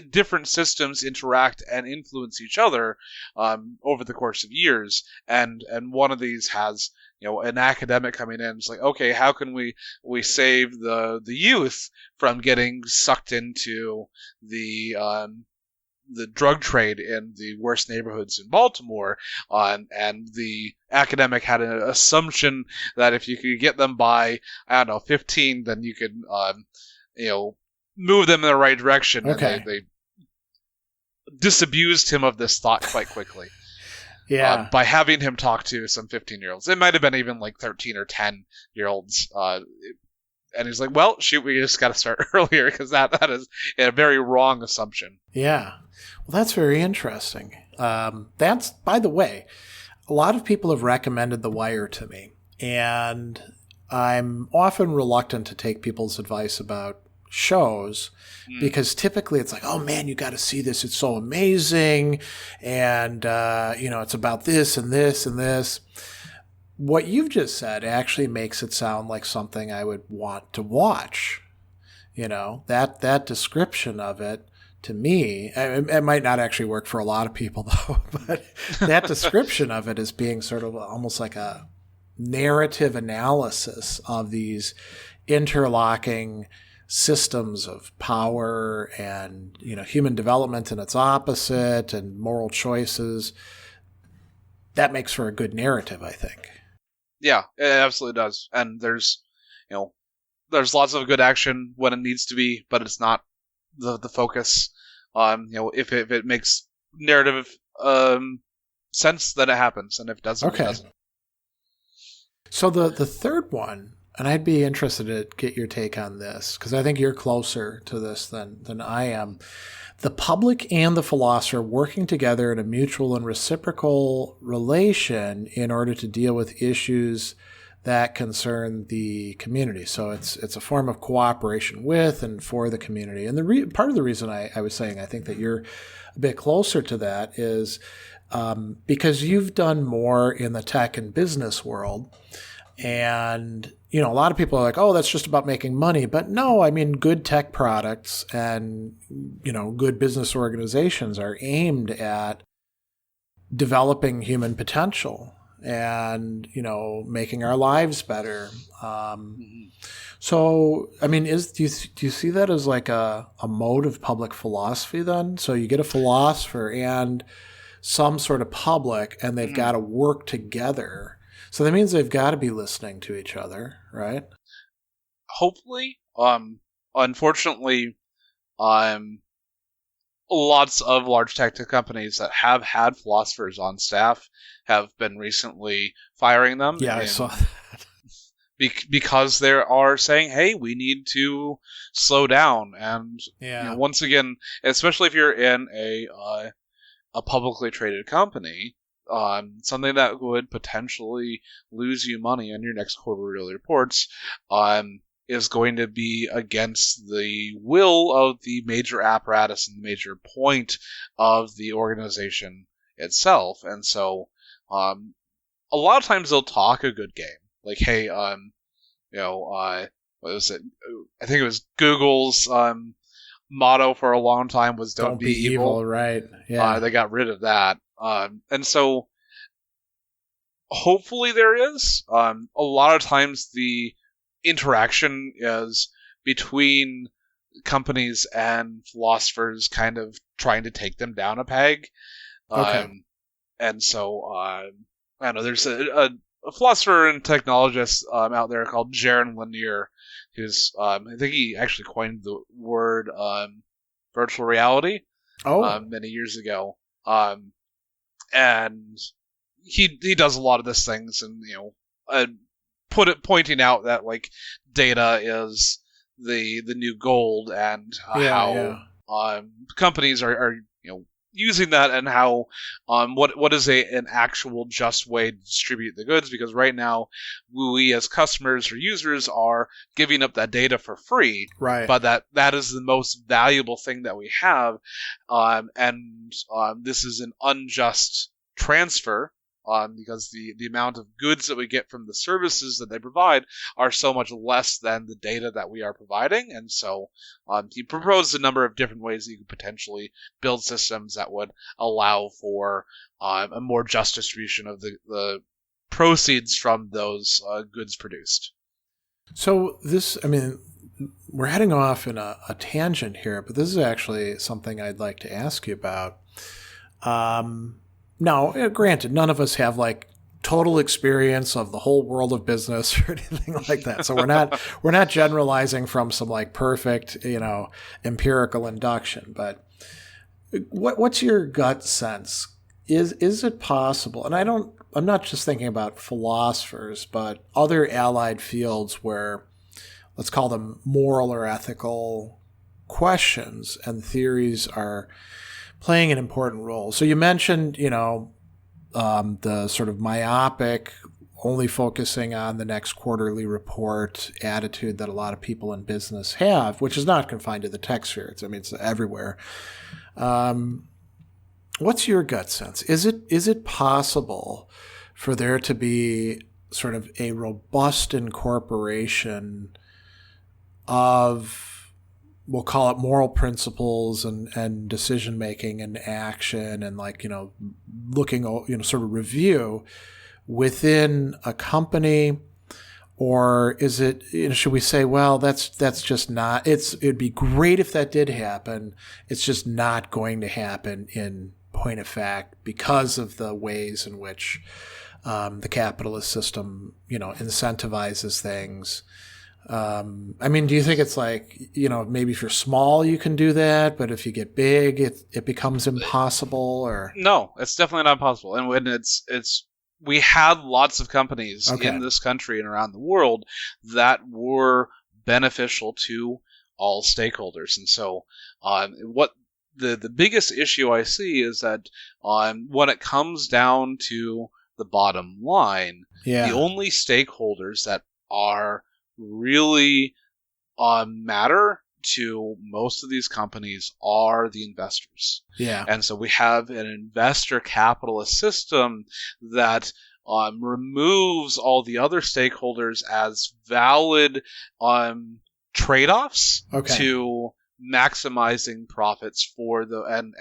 Speaker 1: different systems interact and influence each other over the course of years. And one of these has an academic coming in. It's like, okay, how can we save the youth from getting sucked into the drug trade in the worst neighborhoods in Baltimore, and the academic had an assumption that if you could get them by 15, then you could move them in the right direction.
Speaker 2: Okay.
Speaker 1: And they disabused him of this thought quite quickly.
Speaker 2: Yeah.
Speaker 1: By having him talk to some 15-year-olds. It might have been even like 13 or 10-year-olds. And he's like, well, shoot, we just got to start earlier because that is a very wrong assumption.
Speaker 2: Yeah. Well, that's very interesting. That's, by the way, a lot of people have recommended The Wire to me, and I'm often reluctant to take people's advice about shows because typically it's like, oh man, you got to see this. It's so amazing. And, it's about this and this and this. What you've just said actually makes it sound like something I would want to watch. That description of it, to me, it might not actually work for a lot of people though, but that description of it as being sort of almost like a narrative analysis of these interlocking systems of power and, human development and its opposite and moral choices, that makes for a good narrative, I think.
Speaker 1: Yeah, it absolutely does. And there's lots of good action when it needs to be, but it's not the focus. If it makes narrative sense, then it happens, and if it doesn't, it doesn't.
Speaker 2: So the third one, and I'd be interested to get your take on this, because I think you're closer to this than I am. The public and the philosopher working together in a mutual and reciprocal relation in order to deal with issues that concern the community. So it's a form of cooperation with and for the community. And part of the reason I was saying I think that you're a bit closer to that is because you've done more in the tech and business world. And, a lot of people are like, oh, that's just about making money. But no, I mean, good tech products and, good business organizations are aimed at developing human potential and, making our lives better. So, I mean, do you see that as like a mode of public philosophy then? So you get a philosopher and some sort of public, and they've got to work together. So that means they've got to be listening to each other, right?
Speaker 1: Hopefully. Unfortunately, lots of large tech companies that have had philosophers on staff have been recently firing them.
Speaker 2: Yeah, I saw that.
Speaker 1: Because they are saying, hey, we need to slow down. And once again, especially if you're in a publicly traded company, something that would potentially lose you money on your next quarterly reports is going to be against the will of the major apparatus and the major point of the organization itself. And so a lot of times they'll talk a good game. Like, hey, what was it? I think it was Google's motto for a long time was "Don't be evil."
Speaker 2: Right? Yeah.
Speaker 1: They got rid of that. And so hopefully there is. A lot of times the interaction is between companies and philosophers kind of trying to take them down a peg. And so I know there's a philosopher and technologist out there called Jaron Lanier, who's I think he actually coined the word virtual reality many years ago. And he does a lot of these things, and pointing out that like data is the new gold, and how companies are using that, and how what is an actual just way to distribute the goods, because right now we as customers or users are giving up that data for free,
Speaker 2: right?
Speaker 1: But that is the most valuable thing that we have, and this is an unjust transfer, because the amount of goods that we get from the services that they provide are so much less than the data that we are providing. And so he proposed a number of different ways that you could potentially build systems that would allow for a more just distribution of the proceeds from those goods produced. So
Speaker 2: this, I mean, we're heading off in a tangent here, but this is actually something I'd like to ask you about. Now, granted, none of us have like total experience of the whole world of business or anything like that. So we're not generalizing from some like perfect, empirical induction. But what's your gut sense? Is it possible? And I'm not just thinking about philosophers, but other allied fields where, let's call them moral or ethical questions, and theories are playing an important role. So you mentioned, the sort of myopic, only focusing on the next quarterly report attitude that a lot of people in business have, which is not confined to the tech sphere. It's everywhere. What's your gut sense? Is it possible for there to be sort of a robust incorporation of, we'll call it moral principles and decision making and action and looking, sort of review within a company? Or is it, should we say, well, that's just not, it'd be great if that did happen. It's just not going to happen in point of fact because of the ways in which the capitalist system, incentivizes things. Do you think it's maybe if you're small, you can do that, but if you get big, it becomes impossible? Or
Speaker 1: no, it's definitely not possible. And when we had lots of companies in this country and around the world that were beneficial to all stakeholders. And so what the biggest issue I see is that when it comes down to the bottom line, the only stakeholders that are really matter to most of these companies are the investors.
Speaker 2: Yeah.
Speaker 1: And so we have an investor capitalist system that removes all the other stakeholders as valid trade-offs to maximizing profits for and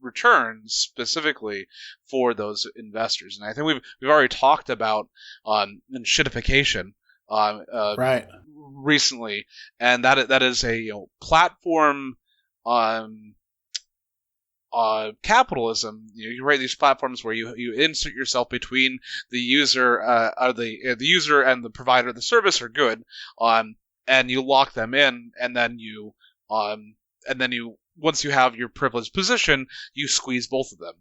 Speaker 1: returns specifically for those investors. And I think we've already talked about shitification
Speaker 2: right
Speaker 1: recently, and that is a platform capitalism. You write these platforms where you insert yourself between the user, the user and the provider of the service are good, and you lock them in, and then you once you have your privileged position, you squeeze both of them.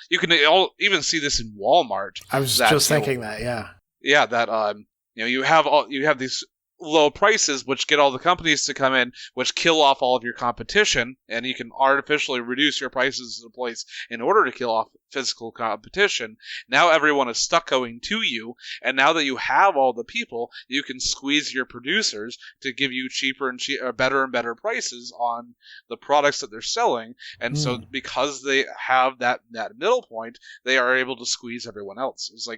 Speaker 1: You can even see this in Walmart.
Speaker 2: I was just thinking that,
Speaker 1: that you have these low prices, which get all the companies to come in, which kill off all of your competition, and you can artificially reduce your prices in a place in order to kill off physical competition. Now everyone is stuck going to you, and now that you have all the people, you can squeeze your producers to give you cheaper and better and better prices on the products that they're selling. And so because they have that middle point, they are able to squeeze everyone else. It's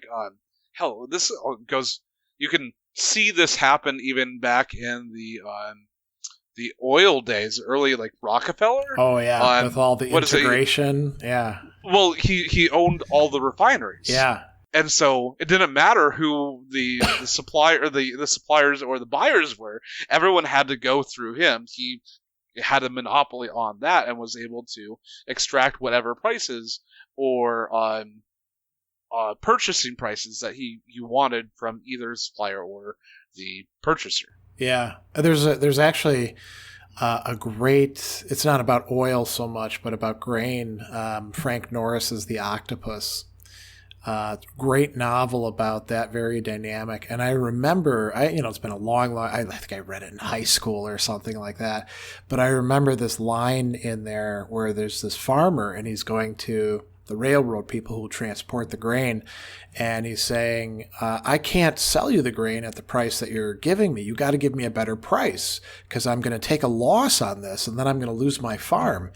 Speaker 1: hell, this goes. You can see this happen even back in the oil days, early Rockefeller.
Speaker 2: Oh yeah, with all the integration. Yeah.
Speaker 1: Well, he owned all the refineries.
Speaker 2: Yeah.
Speaker 1: And so it didn't matter who the supplier, the suppliers or the buyers were. Everyone had to go through him. He had a monopoly on that and was able to extract whatever prices or purchasing prices that you wanted from either supplier or the purchaser.
Speaker 2: Yeah, there's actually a great. It's not about oil so much, but about grain. Frank Norris's The Octopus. Great novel about that, very dynamic. And I remember, it's been a long. I think I read it in high school or something like that. But I remember this line in there where there's this farmer and he's going to the railroad people who transport the grain, and he's saying, I can't sell you the grain at the price that you're giving me. You got to give me a better price because I'm going to take a loss on this and then I'm going to lose my farm.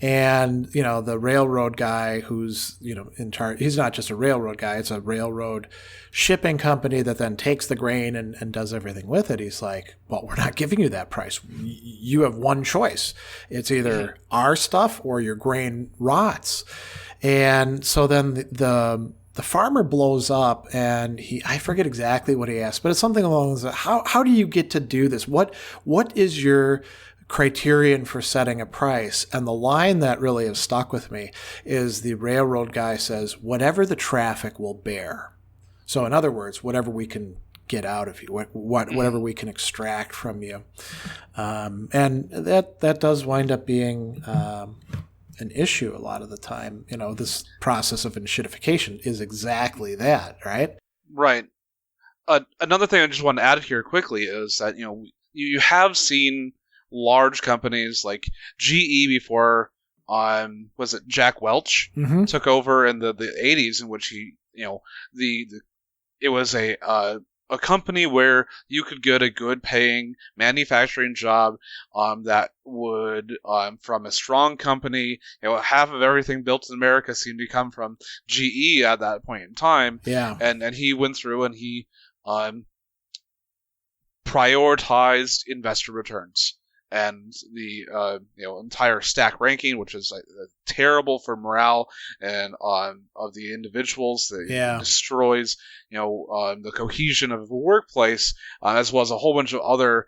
Speaker 2: And, the railroad guy who's, in charge, he's not just a railroad guy, it's a railroad shipping company that then takes the grain and does everything with it. He's like, well, we're not giving you that price. You have one choice. It's either our stuff or your grain rots. And so then the farmer blows up, and I forget exactly what he asked, but it's something along those lines. How do you get to do this? What is your criterion for setting a price? And the line that really has stuck with me is the railroad guy says, whatever the traffic will bear. So in other words, whatever we can get out of you, whatever we can extract from you. And that does wind up being an issue a lot of the time. This process of enshittification is exactly that, right?
Speaker 1: Right. Another thing I just want to add here quickly is that, you have seen large companies like GE before. Was it Jack Welch took over in the 80s, in which he, it was a company where you could get a good paying manufacturing job that would, from a strong company, half of everything built in America seemed to come from GE at that point in time.
Speaker 2: Yeah.
Speaker 1: And he went through and he prioritized investor returns. And the entire stack ranking, which is terrible for morale and of the individuals, that destroys the cohesion of the workplace, as well as a whole bunch of other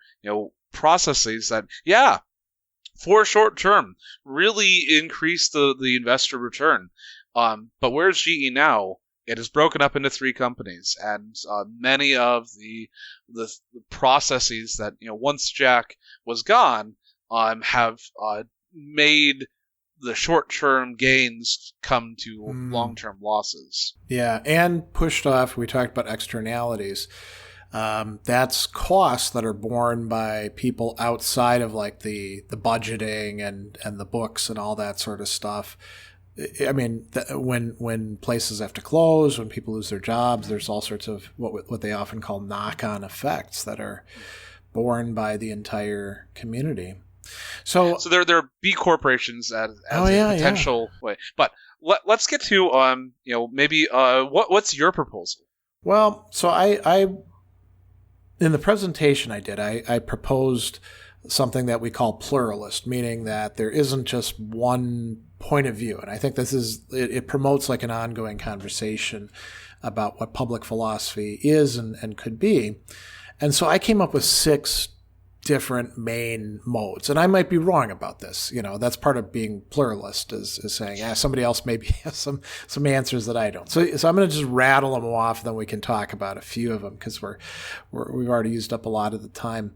Speaker 1: processes that for short term really increase the investor return. But where's GE now? It is broken up into 3 companies, and many of the processes that once Jack was gone have made the short-term gains come to long-term losses.
Speaker 2: Yeah, and pushed off. We talked about externalities. That's costs that are borne by people outside of like the budgeting and the books and all that sort of stuff. I mean, when places have to close, when people lose their jobs, there's all sorts of what they often call knock-on effects that are borne by the entire community. So
Speaker 1: there are B corporations as a potential way. But let's get to maybe what's your proposal?
Speaker 2: Well, so I in the presentation I did, I proposed something that we call pluralist, meaning that there isn't just one point of view. And I think it promotes like an ongoing conversation about what public philosophy is and could be. And so I came up with 6 different main modes. And I might be wrong about this. That's part of being pluralist is saying, somebody else maybe has some answers that I don't. So I'm going to just rattle them off, and then we can talk about a few of them because we've already used up a lot of the time.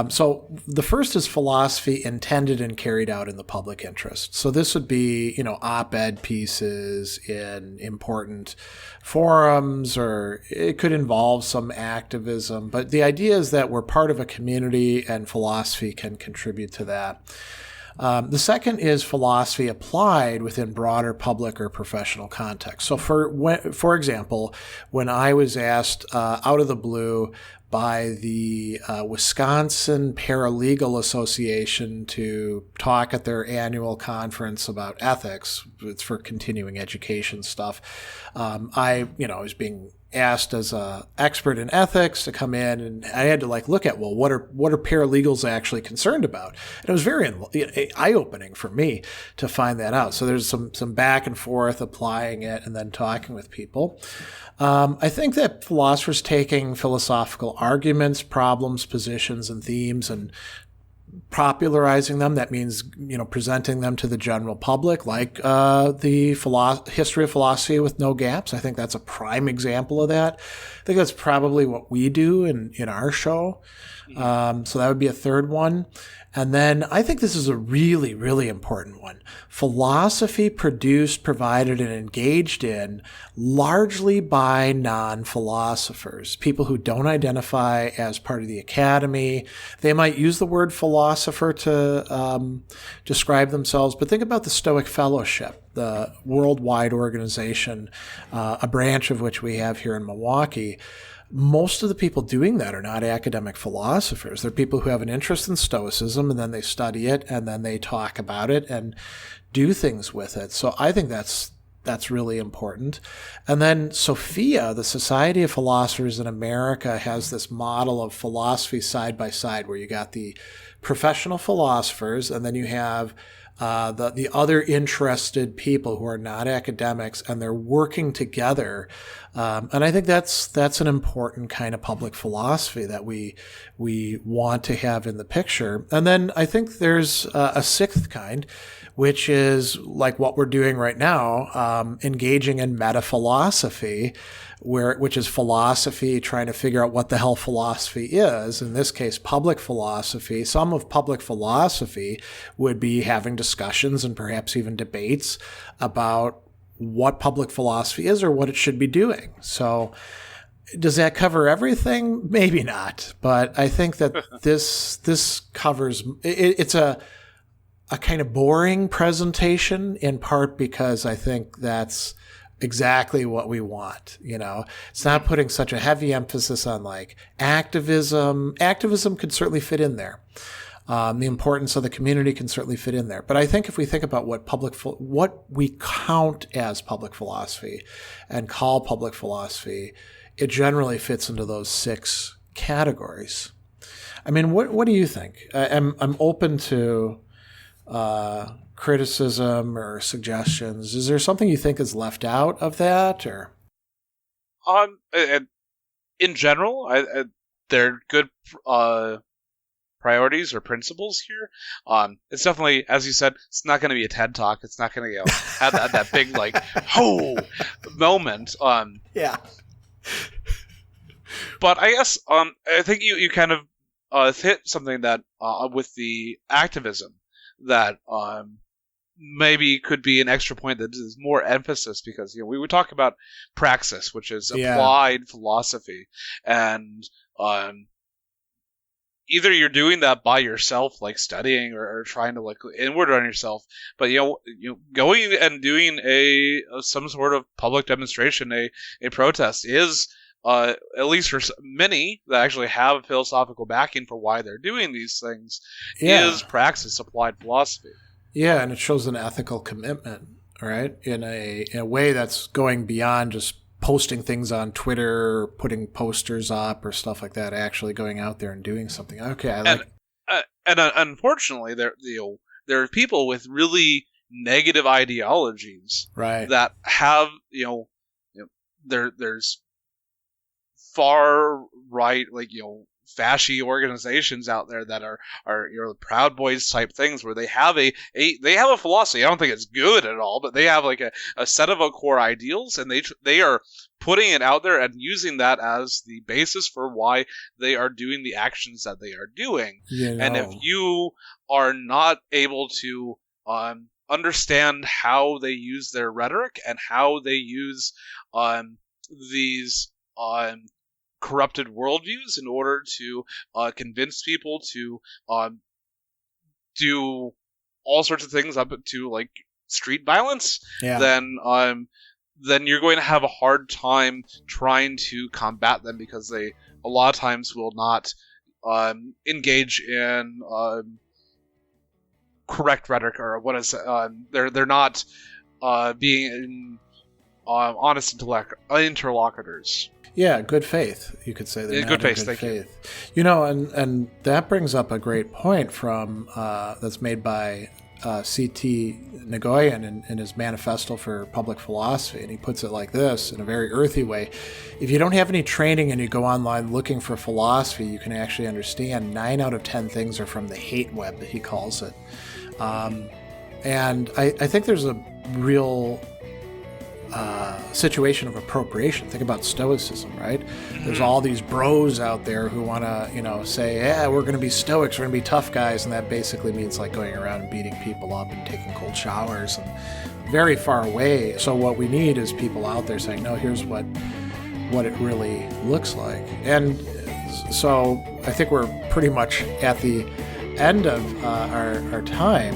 Speaker 2: So the first is philosophy intended and carried out in the public interest. So this would be, op-ed pieces in important forums, or it could involve some activism. But the idea is that we're part of a community and philosophy can contribute to that. The second is philosophy applied within broader public or professional context. So for example, when I was asked out of the blue by the Wisconsin Paralegal Association to talk at their annual conference about ethics, it's for continuing education stuff, I was being asked as an expert in ethics to come in, and I had to look at, well, what are paralegals actually concerned about? And it was very eye-opening for me to find that out. So there's some back and forth applying it and then talking with people. I think that philosophers taking philosophical arguments, problems, positions, and themes and popularizing them, that means, presenting them to the general public, like the history of philosophy with no gaps. I think that's a prime example of that. I think that's probably what we do in our show. So that would be a third one. And then I think this is a really, really important one. Philosophy produced, provided, and engaged in largely by non-philosophers, people who don't identify as part of the academy. They might use the word philosopher to describe themselves, but think about the Stoic Fellowship, the worldwide organization, a branch of which we have here in Milwaukee. Most of the people doing that are not academic philosophers. They're people who have an interest in Stoicism, and then they study it, and then they talk about it and do things with it. So I think that's really important. And then SOPHIA, the Society of Philosophers in America, has this model of philosophy side by side, where you got the professional philosophers, and then you have the other interested people who are not academics, and they're working together. And I think that's an important kind of public philosophy that we want to have in the picture. And then I think there's a 6th kind, which is like what we're doing right now, engaging in meta-philosophy, which is philosophy trying to figure out what the hell philosophy is. In this case, public philosophy. Some of public philosophy would be having discussions and perhaps even debates about what public philosophy is or what it should be doing. So Does that cover everything? Maybe not. But I think that this covers it's a kind of boring presentation, in part because I think that's exactly what we want. It's not putting such a heavy emphasis on like activism. Activism could certainly fit in there. The importance of the community can certainly fit in there. But I think if we think about what we count as public philosophy and call public philosophy, it generally fits into those 6 categories. I mean, what do you think? I'm open to criticism or suggestions. Is there something you think is left out of that, or?
Speaker 1: In general, they're good priorities or principles here. It's definitely, as you said, it's not going to be a TED Talk. It's not going to have that big like moment.
Speaker 2: Yeah.
Speaker 1: But I guess I think you kind of hit something that with the activism that maybe could be an extra point that is more emphasis, because we would talk about praxis, which is applied philosophy, and either you're doing that by yourself, like studying or trying to like inward on yourself, but going and doing some sort of public demonstration, a protest is at least for many that actually have a philosophical backing for why they're doing these things, is praxis, applied philosophy.
Speaker 2: Yeah, and it shows an ethical commitment, right? In a way that's going beyond just posting things on Twitter, or putting posters up or stuff like that, actually going out there and doing something. Okay,
Speaker 1: and unfortunately, there are people with really negative ideologies,
Speaker 2: right,
Speaker 1: that have there's far right, like fasci organizations out there that are Proud Boys type things, where they have a philosophy. I don't think it's good at all, but they have like a set of core ideals, and they are putting it out there and using that as the basis for why they are doing the actions that they are doing. And if you are not able to understand how they use their rhetoric and how they use these corrupted worldviews in order to convince people to do all sorts of things, up to like street violence, then you're going to have a hard time trying to combat them, because they a lot of times will not engage in correct rhetoric, or what is they're not being honest interlocutors.
Speaker 2: Yeah, good faith, you could say.
Speaker 1: Good faith, thank you.
Speaker 2: And that brings up a great point from that's made by C.T. Nagoyan in his Manifesto for Public Philosophy, and he puts it like this in a very earthy way. If you don't have any training and you go online looking for philosophy, you can actually understand 9 out of 10 things are from the hate web, he calls it. And I think there's a real situation of appropriation. Think about Stoicism, right? There's all these bros out there who want to, say, yeah, we're going to be Stoics, we're going to be tough guys, and that basically means like going around and beating people up and taking cold showers, and very far away. So what we need is people out there saying, no, here's what it really looks like. And so I think we're pretty much at the end of our time,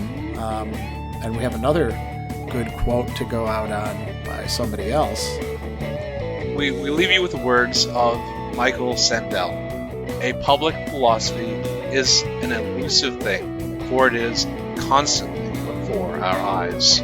Speaker 2: and we have another good quote to go out on by somebody else.
Speaker 1: We leave you with the words of Michael Sandel. A public philosophy is an elusive thing, for it is constantly before our eyes.